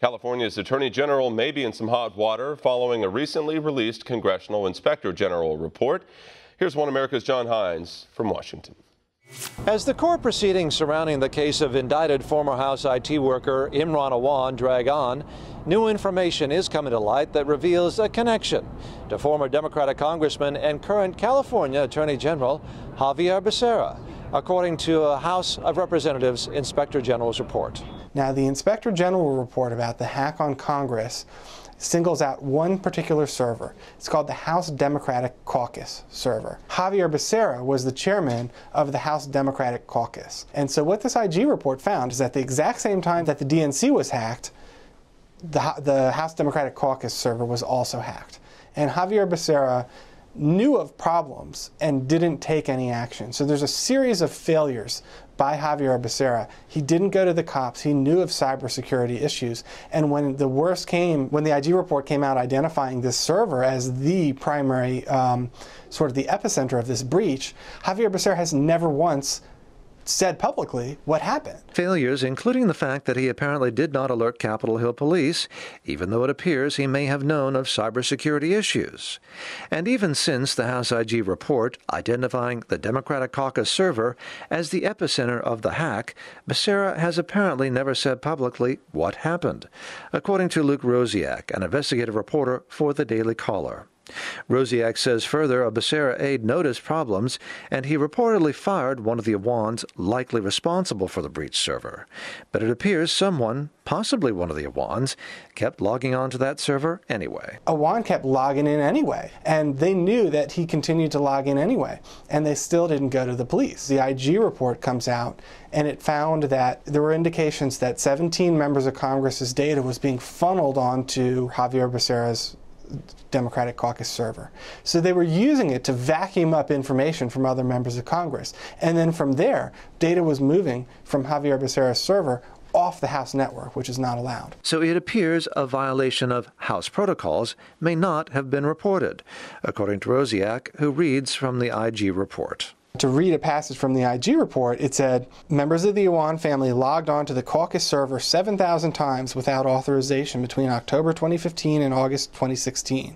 California's Attorney General may be in some hot water following a recently released Congressional Inspector General report. Here's One America's John Hines from Washington. As the court proceedings surrounding the case of indicted former House IT worker Imran Awan drag on, new information is coming to light that reveals a connection to former Democratic Congressman and current California Attorney General Javier Becerra, according to a House of Representatives Inspector General's report. Now, the Inspector General report about the hack on Congress singles out one particular server. It's called the House Democratic Caucus server. Javier Becerra was the chairman of the House Democratic Caucus. And so what this IG report found is that the exact same time that the DNC was hacked, the House Democratic Caucus server was also hacked. And Javier Becerra knew of problems and didn't take any action. So there's a series of failures by Javier Becerra. He didn't go to the cops. He knew of cybersecurity issues. And when the worst came, when the IG report came out identifying this server as the primary, sort of the epicenter of this breach, Javier Becerra has never once said publicly what happened. Failures, including the fact that he apparently did not alert Capitol Hill police, even though it appears he may have known of cybersecurity issues. And even since the House IG report identifying the Democratic Caucus server as the epicenter of the hack, Becerra has apparently never said publicly what happened, according to Luke Rosiak, an investigative reporter for the Daily Caller. Rosiak says further a Becerra aide noticed problems, and he reportedly fired one of the Awans likely responsible for the breach server. But it appears someone, possibly one of the Awans, kept logging onto that server anyway. Awan kept logging in anyway, and they knew that he continued to log in anyway, and they still didn't go to the police. The IG report comes out, and it found that there were indications that 17 members of Congress's data was being funneled onto Javier Becerra's Democratic Caucus server. So they were using it to vacuum up information from other members of Congress. And then from there, data was moving from Javier Becerra's server off the House network, which is not allowed. So it appears a violation of House protocols may not have been reported, according to Rosiak, who reads from the IG report. To read a passage from the IG report, it said, members of the Awan family logged on to the caucus server 7,000 times without authorization between October 2015 and August 2016.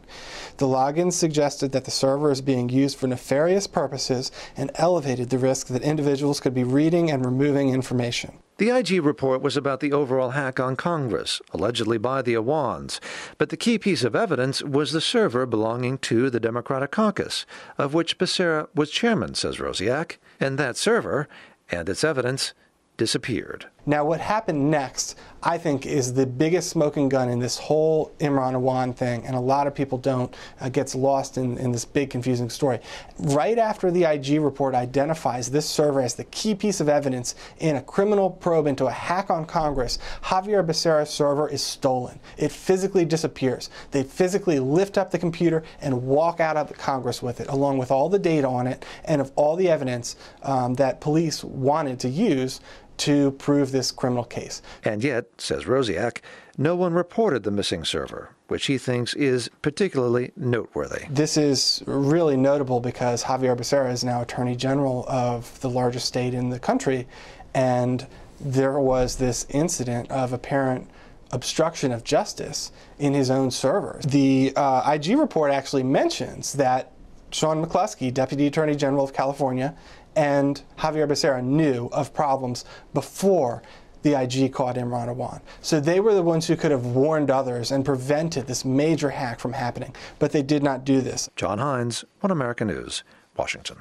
The logins suggested that the server is being used for nefarious purposes and elevated the risk that individuals could be reading and removing information. The IG report was about the overall hack on Congress, allegedly by the Awans, but the key piece of evidence was the server belonging to the Democratic Caucus, of which Becerra was chairman, says Rosiak, and that server and its evidence disappeared. Now, what happened next, I think, is the biggest smoking gun in this whole Imran Awan thing, and a lot of people don't, gets lost in this big confusing story. Right after the IG report identifies this server as the key piece of evidence in a criminal probe into a hack on Congress, Javier Becerra's server is stolen. It physically disappears. They physically lift up the computer and walk out of the Congress with it, along with all the data on it and of all the evidence that police wanted to use to prove this criminal case. And yet, says Rosiak, no one reported the missing server, which he thinks is particularly noteworthy. This is really notable because Javier Becerra is now Attorney General of the largest state in the country, and there was this incident of apparent obstruction of justice in his own server. The IG report actually mentions that Sean McCluskey, Deputy Attorney General of California, and Javier Becerra knew of problems before the IG caught Imran Awan. So they were the ones who could have warned others and prevented this major hack from happening, but they did not do this. John Hines, One America News, Washington.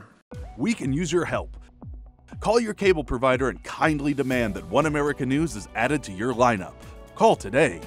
We can use your help. Call your cable provider and kindly demand that One America News is added to your lineup. Call today.